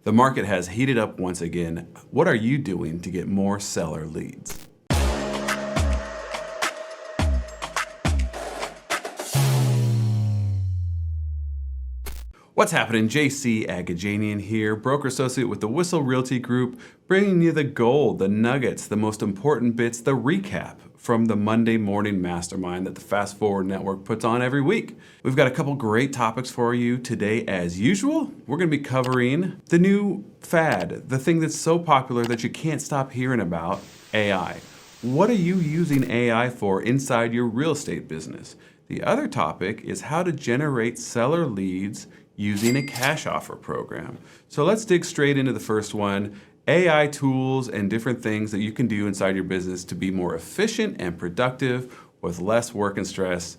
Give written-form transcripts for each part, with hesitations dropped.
The market has heated up once again. What are you doing to get more seller leads? What's happening? J.C. Agajanian here, broker associate with the Whissel Realty Group, bringing you the gold, the nuggets, the most important bits, the recap from the Monday morning mastermind that the Fast Forward Network puts on every week. We've got a couple great topics for you today. As usual, we're going to be covering the new fad, the thing that's so popular that you can't stop hearing about, AI. What are you using AI for inside your real estate business? The other topic is how to generate seller leads using a cash offer program. So let's dig straight into the first one, AI tools and different things that you can do inside your business to be more efficient and productive with less work and stress.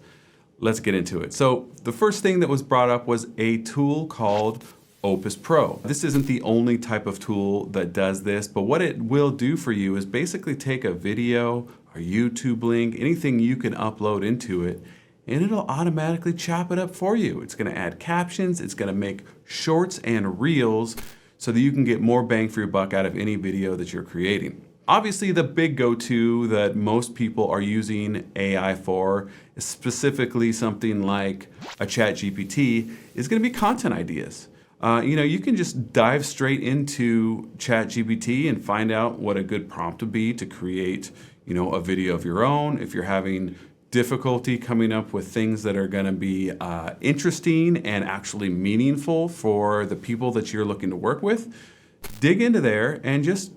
Let's get into it. So the first thing that was brought up was a tool called Opus.pro. This isn't the only type of tool that does this, but what it will do for you is basically take a video, a YouTube link, anything you can upload into it, and it'll automatically chop it up for you. It's gonna add captions, it's gonna make shorts and reels so that you can get more bang for your buck out of any video that you're creating. Obviously, the big go-to that most people are using AI for, is specifically something like a Chat GPT, is gonna be content ideas. You can just dive straight into Chat GPT and find out what a good prompt would be to create, a video of your own. If you're having difficulty coming up with things that are going to be interesting and actually meaningful for the people that you're looking to work with, dig into there and just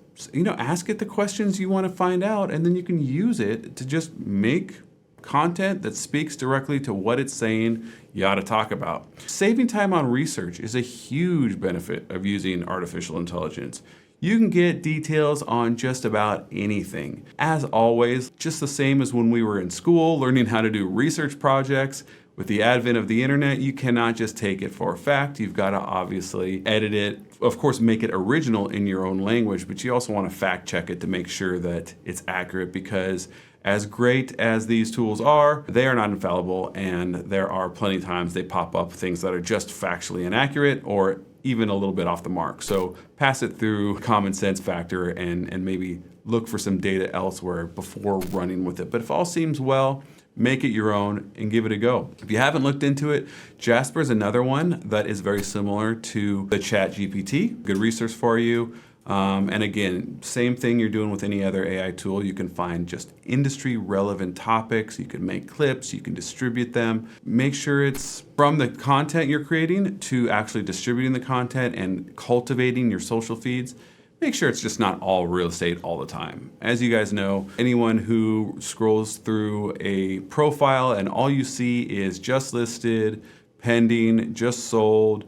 ask it the questions you want to find out, and then you can use it to just make content that speaks directly to what it's saying you ought to talk about. Saving time on research is a huge benefit of using artificial intelligence. You can get details on just about anything. As always, just the same as when we were in school learning how to do research projects, with the advent of the internet, you cannot just take it for a fact. You've got to obviously edit it, of course, make it original in your own language, but you also want to fact check it to make sure that it's accurate, because as great as these tools are, they are not infallible, and there are plenty of times they pop up things that are just factually inaccurate or even a little bit off the mark. So pass it through common sense factor and maybe look for some data elsewhere before running with it. But if all seems well, make it your own and give it a go. If you haven't looked into it, Jasper is another one that is very similar to the Chat GPT. Good resource for you. And again, same thing you're doing with any other AI tool. You can find just industry relevant topics. You can make clips, you can distribute them. Make sure it's from the content you're creating to actually distributing the content and cultivating your social feeds. Make sure it's just not all real estate all the time. As you guys know, anyone who scrolls through a profile and all you see is just listed, pending, just sold,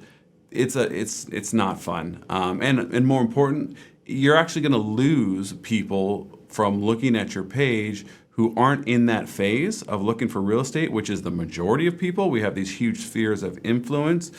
it's not fun. And more important, you're actually gonna lose people from looking at your page who aren't in that phase of looking for real estate, which is the majority of people. We have these huge spheres of influence,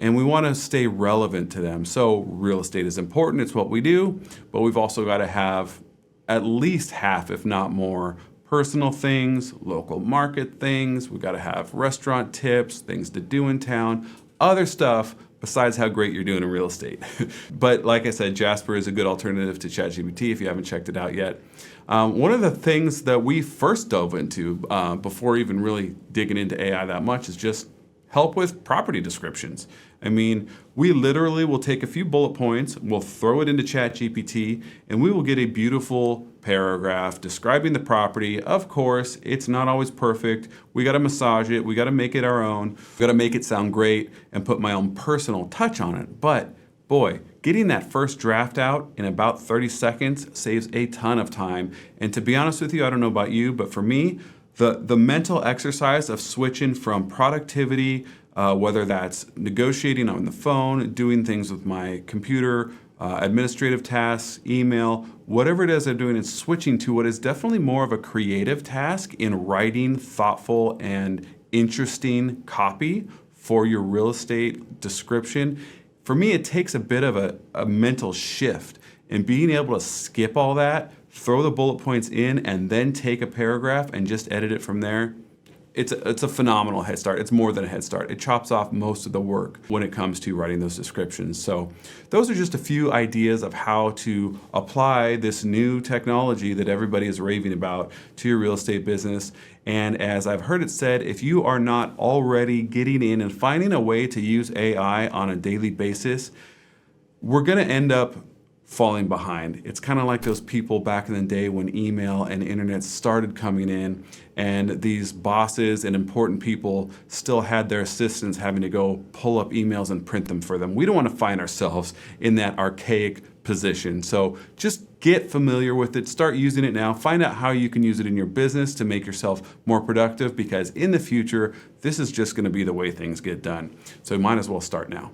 and we want to stay relevant to them. So real estate is important, it's what we do, but we've also got to have at least half, if not more, personal things, local market things. We've got to have restaurant tips, things to do in town, other stuff besides how great you're doing in real estate. But like I said, Jasper is a good alternative to ChatGPT if you haven't checked it out yet. One of the things that we first dove into before even really digging into AI that much is just help with property descriptions. I mean, we literally will take a few bullet points, we'll throw it into Chat GPT, and we will get a beautiful paragraph describing the property. Of course, it's not always perfect. We got to massage it. We got to make it our own. We got to make it sound great and put my own personal touch on it. But boy, getting that first draft out in about 30 seconds saves a ton of time. And to be honest with you, I don't know about you, but for me, the mental exercise of switching from productivity, whether that's negotiating on the phone, doing things with my computer, administrative tasks, email, whatever it is I'm doing, and switching to what is definitely more of a creative task in writing thoughtful and interesting copy for your real estate description. For me, it takes a bit of a mental shift, and being able to skip all that, throw the bullet points in, and then take a paragraph and just edit it from there, it's a phenomenal head start. It's more than a head start. It chops off most of the work when it comes to writing those descriptions. So those are just a few ideas of how to apply this new technology that everybody is raving about to your real estate business. And as I've heard it said, if you are not already getting in and finding a way to use AI on a daily basis, we're going to end up falling behind. It's kind of like those people back in the day when email and internet started coming in, and these bosses and important people still had their assistants having to go pull up emails and print them for them. We don't want to find ourselves in that archaic position. So just get familiar with it, start using it now, find out how you can use it in your business to make yourself more productive, because in the future, this is just going to be the way things get done. So you might as well start now.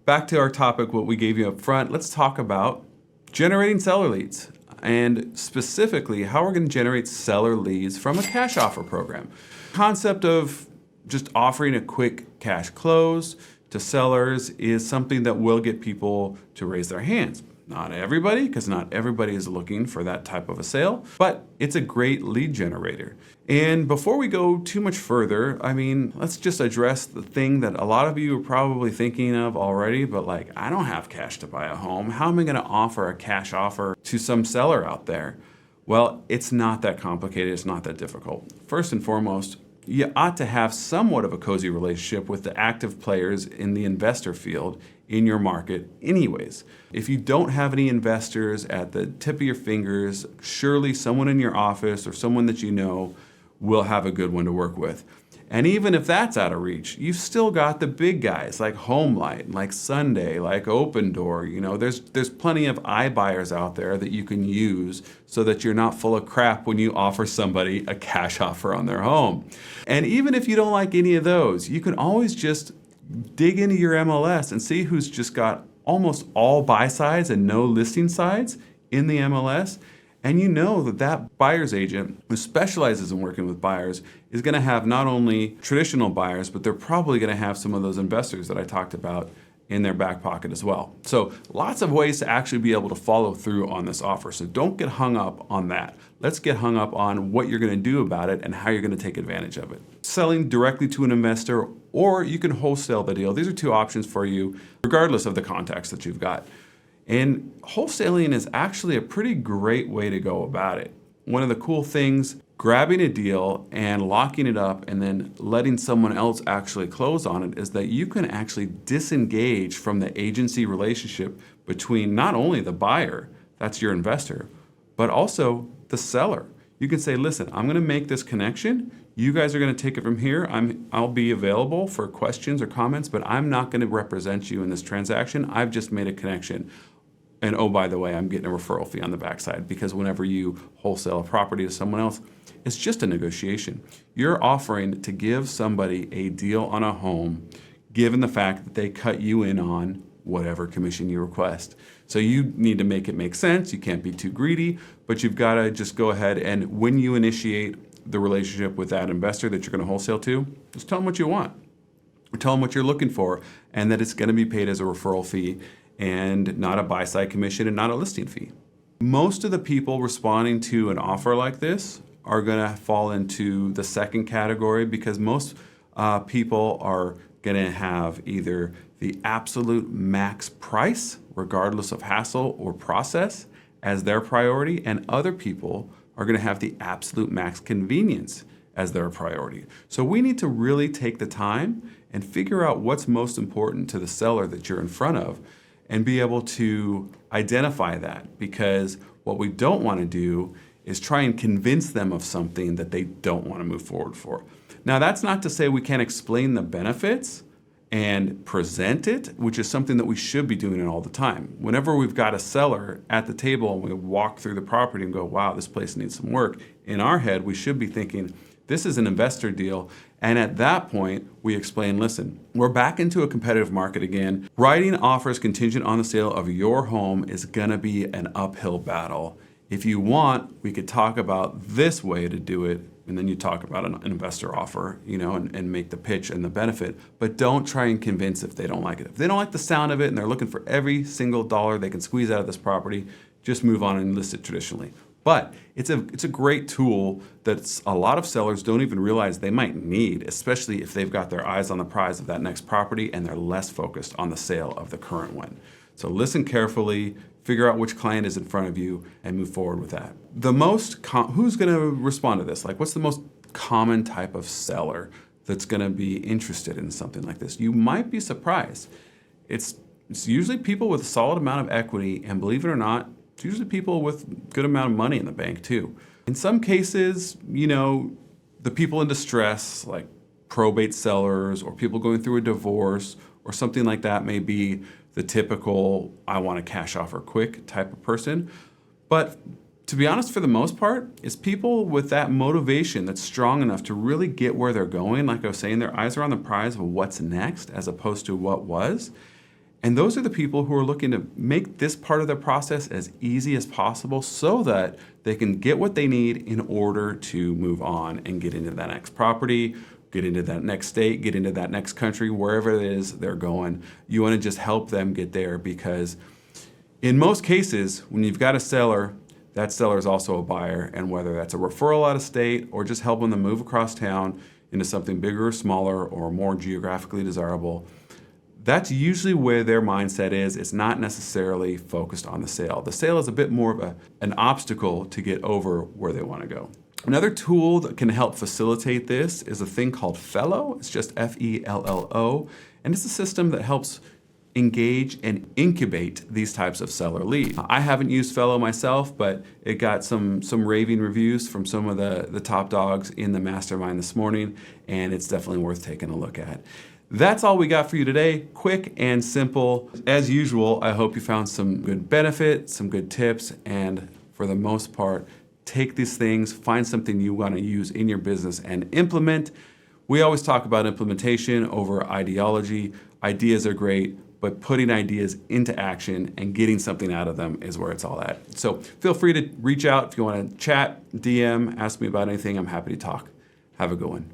Back to our topic, what we gave you up front, let's talk about generating seller leads, and specifically how we're going to generate seller leads from a cash offer program. Concept of just offering a quick cash close to sellers is something that will get people to raise their hands. Not everybody, because not everybody is looking for that type of a sale, but it's a great lead generator. And before we go too much further, let's just address the thing that a lot of you are probably thinking of already, but I don't have cash to buy a home. How am I going to offer a cash offer to some seller out there? Well, it's not that complicated. It's not that difficult. First and foremost, you ought to have somewhat of a cozy relationship with the active players in the investor field in your market anyways. If you don't have any investors at the tip of your fingers, surely someone in your office or someone that you know will have a good one to work with. And even if that's out of reach, you've still got the big guys like HomeLight, like Sunday, like Open Door. There's plenty of iBuyers out there that you can use so that you're not full of crap when you offer somebody a cash offer on their home. And even if you don't like any of those, you can always just dig into your MLS and see who's just got almost all buy sides and no listing sides in the MLS. And you know that buyer's agent who specializes in working with buyers is going to have not only traditional buyers, but they're probably going to have some of those investors that I talked about in their back pocket as well. So lots of ways to actually be able to follow through on this offer. So don't get hung up on that. Let's get hung up on what you're going to do about it and how you're going to take advantage of it. Selling directly to an investor, or you can wholesale the deal. These are two options for you, regardless of the contacts that you've got. And wholesaling is actually a pretty great way to go about it. One of the cool things, grabbing a deal and locking it up and then letting someone else actually close on it, is that you can actually disengage from the agency relationship between not only the buyer, that's your investor, but also the seller. You can say, listen, I'm going to make this connection. You guys are going to take it from here. I'll be available for questions or comments, but I'm not going to represent you in this transaction. I've just made a connection. And oh, by the way, I'm getting a referral fee on the backside, because whenever you wholesale a property to someone else, it's just a negotiation. You're offering to give somebody a deal on a home, given the fact that they cut you in on whatever commission you request. So you need to make it make sense. You can't be too greedy, but you've got to just go ahead and when you initiate the relationship with that investor that you're going to wholesale to, just tell them what you want. Or tell them what you're looking for, and that it's going to be paid as a referral fee and not a buy-side commission and not a listing fee. Most of the people responding to an offer like this are going to fall into the second category, because most people are going to have either the absolute max price, regardless of hassle or process, as their priority, and other people are going to have the absolute max convenience as their priority. So we need to really take the time and figure out what's most important to the seller that you're in front of, and be able to identify that, because what we don't want to do is try and convince them of something that they don't want to move forward for. Now, that's not to say we can't explain the benefits and present it, which is something that we should be doing it all the time. Whenever we've got a seller at the table and we walk through the property and go, wow, this place needs some work, in our head, we should be thinking, this is an investor deal. And at that point, we explain, listen, we're back into a competitive market again. Writing offers contingent on the sale of your home is gonna be an uphill battle. If you want, we could talk about this way to do it, and then you talk about an investor offer, and make the pitch and the benefit, but don't try and convince if they don't like it. If they don't like the sound of it and they're looking for every single dollar they can squeeze out of this property, just move on and list it traditionally. But it's a great tool that a lot of sellers don't even realize they might need, especially if they've got their eyes on the prize of that next property and they're less focused on the sale of the current one. So listen carefully, figure out which client is in front of you, and move forward with that. Who's going to respond to this? Like, what's the most common type of seller that's going to be interested in something like this? You might be surprised. It's usually people with a solid amount of equity, and believe it or not, it's usually people with good amount of money in the bank too. In some cases, the people in distress, like probate sellers or people going through a divorce or something like that, may be the typical I want a cash offer quick type of person. But to be honest, for the most part, it's people with that motivation that's strong enough to really get where they're going. Like I was saying, their eyes are on the prize of what's next as opposed to what was. And those are the people who are looking to make this part of their process as easy as possible so that they can get what they need in order to move on and get into that next property, get into that next state, get into that next country, wherever it is they're going. You want to just help them get there, because in most cases, when you've got a seller, that seller is also a buyer. And whether that's a referral out of state or just helping them move across town into something bigger or smaller or more geographically desirable, that's usually where their mindset is. It's not necessarily focused on the sale. The sale is a bit more of an obstacle to get over where they want to go. Another tool that can help facilitate this is a thing called Fellow. It's just Fello, and it's a system that helps engage and incubate these types of seller leads. I haven't used Fellow myself, but it got some raving reviews from some of the top dogs in the mastermind this morning, and it's definitely worth taking a look at. That's all we got for you today. Quick and simple. As usual, I hope you found some good benefit, some good tips, and for the most part, take these things, find something you want to use in your business and implement. We always talk about implementation over ideology. Ideas are great, but putting ideas into action and getting something out of them is where it's all at. So feel free to reach out if you want to chat, DM, ask me about anything. I'm happy to talk. Have a good one.